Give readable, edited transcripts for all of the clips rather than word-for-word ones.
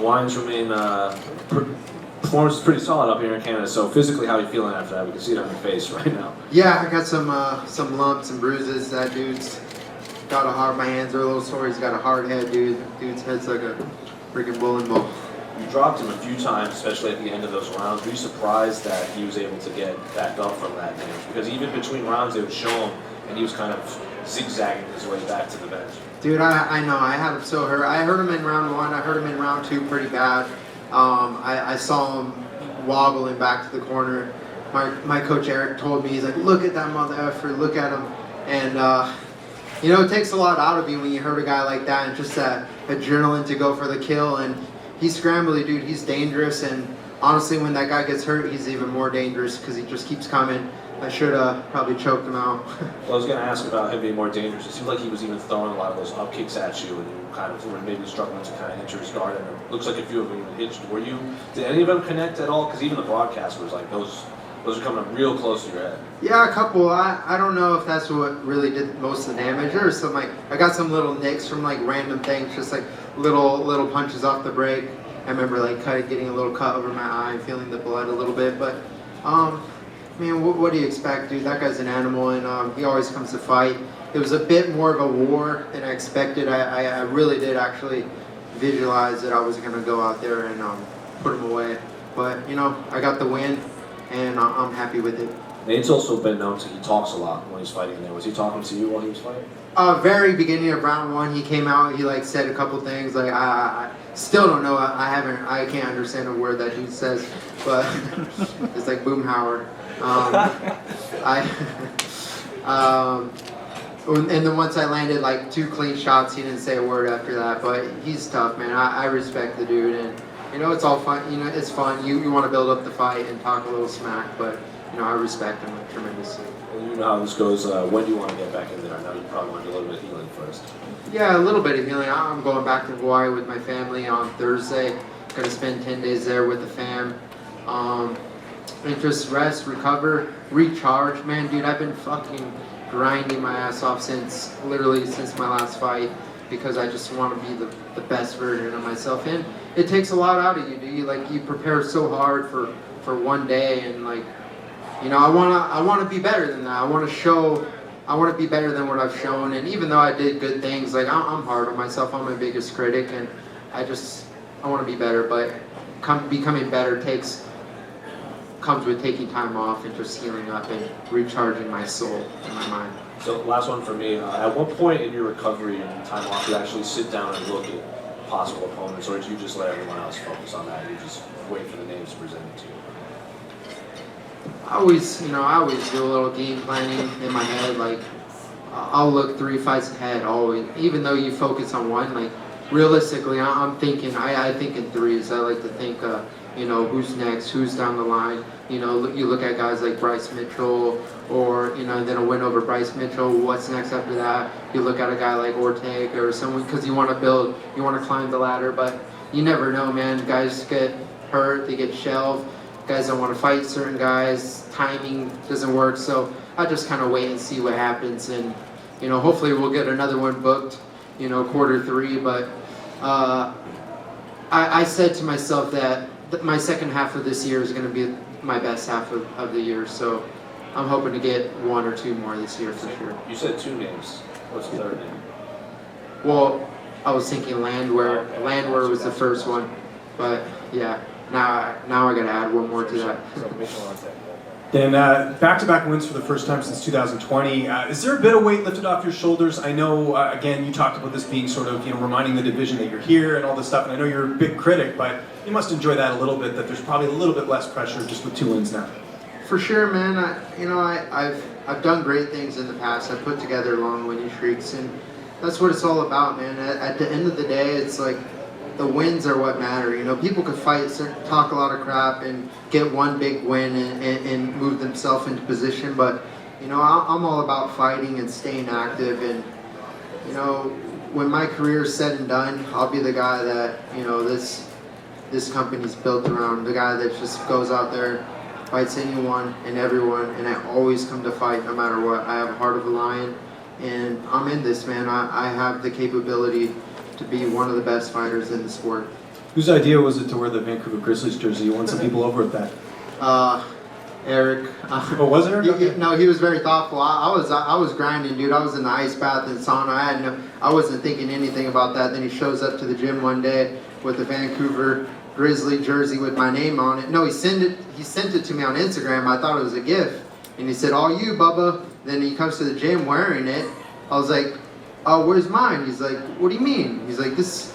Wines remain, performance is pretty solid up here in Canada, so physically how are you feeling after that? We can see it on your face right now. Yeah, I got some lumps and bruises. That dude's got a hard, my hands are a little sore. He's got a hard head, dude. Dude's head's like a freaking bowling ball. You dropped him a few times, especially at the end of those rounds. Were you surprised that he was able to get back up from that damage? Because even between rounds, they would show him, and he was kind of zigzagging his way back to the bench. Dude, I know. I had him so hurt. I hurt him in round 1. I hurt him in round 2 pretty bad. I saw him wobbling back to the corner. My coach Eric told me, he's like, look at that mother effer, look at him. And, you know, it takes a lot out of you when you hurt a guy like that, and just that adrenaline to go for the kill. And he's scrambly, dude. He's dangerous. And honestly, when that guy gets hurt, he's even more dangerous because he just keeps coming. I should have probably choked him out. Well, I was going to ask about him being more dangerous. It seemed like he was even throwing a lot of those up kicks at you, and you kind of were maybe struggling to kind of enter his guard. And it looks like a few of them even hit you. Did any of them connect at all? Because even the broadcast was like, those are coming up real close to your head. Yeah, a couple. I don't know if that's what really did most of the damage, or some like I got some little nicks from like random things, just like little punches off the break. I remember like getting a little cut over my eye, feeling the blood a little bit, but man, what do you expect, dude? That guy's an animal, and he always comes to fight. It was a bit more of a war than I expected. I really did actually visualize that I was going to go out there and put him away. But, you know, I got the win, and I'm happy with it. Nate's also been known to, he talks a lot when he's fighting there. Was he talking to you while he was fighting? Very beginning of round 1, he came out, he like said a couple things, like I still don't know, I can't understand a word that dude says, but it's like Boomhauer. And then once I landed like 2 clean shots, he didn't say a word after that. But he's tough, man. I respect the dude, and you know it's all fun. You know it's fun. You want to build up the fight and talk a little smack, but you know I respect him tremendously. Well, you know how this goes. When do you want to get back in there? I know you probably want to do a little bit of healing first. Yeah, a little bit of healing. I'm going back to Hawaii with my family on Thursday. Gonna spend 10 days there with the fam. And just rest, recover, recharge. Man, dude, I've been fucking grinding my ass off since my last fight, because I just want to be the best version of myself. And it takes a lot out of you, dude. Like, you prepare so hard for one day, and like, you know, I wanna be better than that. I want to be better than what I've shown. And even though I did good things, like I'm hard on myself. I'm my biggest critic, and I want to be better. But becoming better comes with taking time off and just healing up and recharging my soul and my mind. So last one for me, at what point in your recovery and time off do you actually sit down and look at possible opponents, or do you just let everyone else focus on that and you just wait for the names presented to you? I always do a little game planning in my head. Like, I'll look 3 fights ahead always, even though you focus on one. Like, realistically, I'm thinking, I think in threes. I like to think, you know, who's next, who's down the line. You know, you look at guys like Bryce Mitchell, or, you know, then a win over Bryce Mitchell, what's next after that? You look at a guy like Ortega or someone, because you want to climb the ladder, but you never know, man. Guys get hurt, they get shelved. Guys don't want to fight certain guys, timing doesn't work, so I just kind of wait and see what happens, and, you know, hopefully we'll get another one booked, you know, quarter 3, but I said to myself that my second half of this year is going to be my best half of the year, so I'm hoping to get 1 or 2 more this year for sure. You said 2 names. What's the third name? Well, I was thinking Landwehr. Landwehr was the first one, but yeah, now I got to add 1 more to that. Then back-to-back wins for the first time since 2020. Is there a bit of weight lifted off your shoulders? I know, again, you talked about this being sort of, you know, reminding the division that you're here and all this stuff, and I know you're a big critic, but you must enjoy that a little bit, that there's probably a little bit less pressure just with 2 wins now. For sure, man. I've done great things in the past. I've put together long winning streaks, and that's what it's all about, man. At the end of the day, it's like the wins are what matter. You know, people could fight, talk a lot of crap, and get one big win and move themselves into position. But, you know, I'm all about fighting and staying active. And, you know, when my career is said and done, I'll be the guy that, you know, this company's built around. The guy that just goes out there, fights anyone and everyone, and I always come to fight no matter what. I have a heart of a lion, and I'm in this, man. I have the capability to be one of the best fighters in the sport. Whose idea was it to wear the Vancouver Grizzlies jersey? You won some people over with that. Eric. Oh, was it Eric? No, he was very thoughtful. I was grinding, dude. I was in the ice bath and sauna. I wasn't thinking anything about that. Then he shows up to the gym one day with the Vancouver Grizzly jersey with my name on it. No, he sent it to me on Instagram. I thought it was a gift, and he said, "All you, Bubba." Then he comes to the gym wearing it. I was like, "Oh, where's mine?" He's like, "What do you mean?" He's like, "This."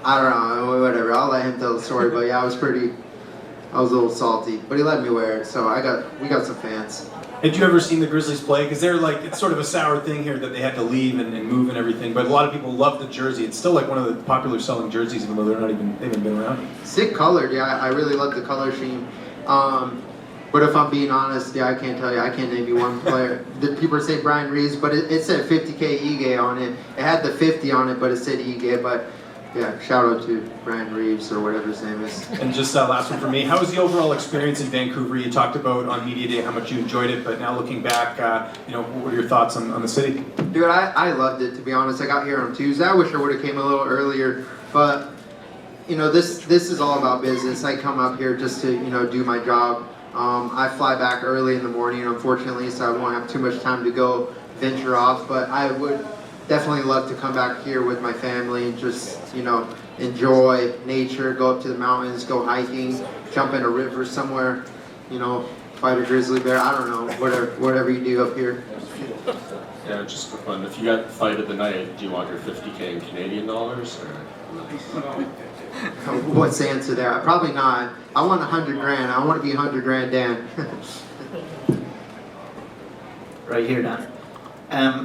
I don't know. Whatever. I'll let him tell the story. But yeah, I was a little salty, but he let me wear it, so we got some fans. Had you ever seen the Grizzlies play? Because they're like, it's sort of a sour thing here that they had to leave and move and everything, but a lot of people love the jersey. It's still like one of the popular selling jerseys, even though they haven't been around. Sick colored, yeah, I really love the color scheme. But if I'm being honest, yeah, I can't tell you, I can't name you one player. The people say Brian Reeves, but it said 50K Ige on it. It had the 50 on it, but it said Ige, but yeah, shout out to Brian Reeves or whatever his name is. And just last one for me. How was the overall experience in Vancouver? You talked about on Media Day how much you enjoyed it, but now looking back, what are your thoughts on the city? Dude, I loved it, to be honest. I got here on Tuesday. I wish I would have came a little earlier, but this is all about business. I come up here just to do my job. I fly back early in the morning, unfortunately, so I won't have too much time to go venture off, but I would definitely love to come back here with my family and just, enjoy nature, go up to the mountains, go hiking, jump in a river somewhere, fight a grizzly bear. I don't know, whatever you do up here. Yeah, just for fun. If you got the fight of the night, do you want your 50K in Canadian dollars? Or? What's the answer there? Probably not. I want 100 grand. I want to be 100 grand, Dan. Right here, Dan.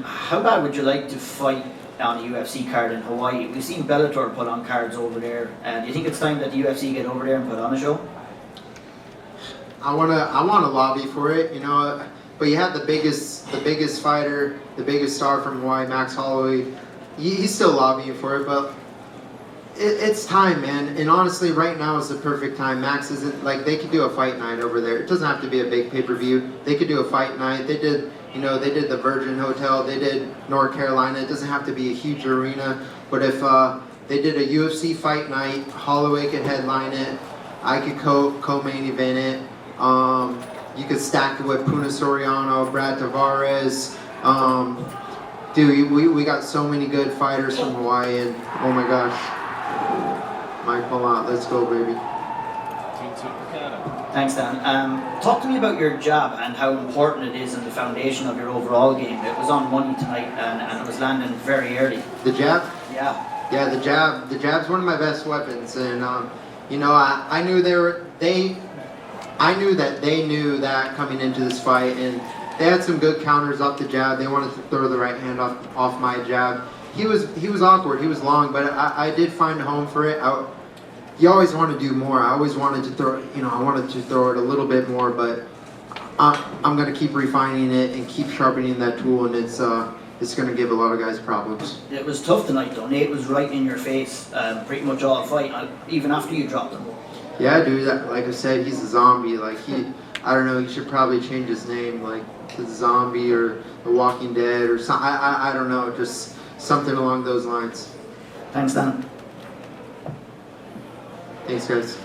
How bad would you like to fight on a UFC card in Hawaii? We've seen Bellator put on cards over there. Do you think it's time that the UFC get over there and put on a show? I wanna lobby for it, But you have the biggest fighter, the biggest star from Hawaii, Max Holloway. He's still lobbying for it, but it's time, man. And honestly, right now is the perfect time. Max isn't they could do a fight night over there. It doesn't have to be a big pay-per-view. They could do a fight night. They did the Virgin Hotel. They did North Carolina. It doesn't have to be a huge arena. But if they did a UFC fight night, Holloway could headline it. I could co-main event it. You could stack it with Puna Soriano, Brad Tavares. Dude, we got so many good fighters from Hawaii, and oh my gosh. Mike Palat, let's go, baby. Thanks, Dan. Talk to me about your jab and how important it is in the foundation of your overall game. It was on money tonight, and it was landing very early. The jab? Yeah. Yeah, the jab's one of my best weapons, and I knew that they knew that coming into this fight, and they had some good counters off the jab. They wanted to throw the right hand off my jab. He was awkward. He was long, but I did find a home for it. You always want to do more. I always wanted to throw. I wanted to throw it a little bit more, but I'm gonna keep refining it and keep sharpening that tool, and it's gonna give a lot of guys problems. It was tough tonight, though. Nate was right in your face pretty much all fight, even after you dropped him. Yeah, dude. Like I said, he's a zombie. I don't know. He should probably change his name, the Zombie or the Walking Dead or something. I don't know. Just something along those lines. Thanks, Dan. Thanks, guys.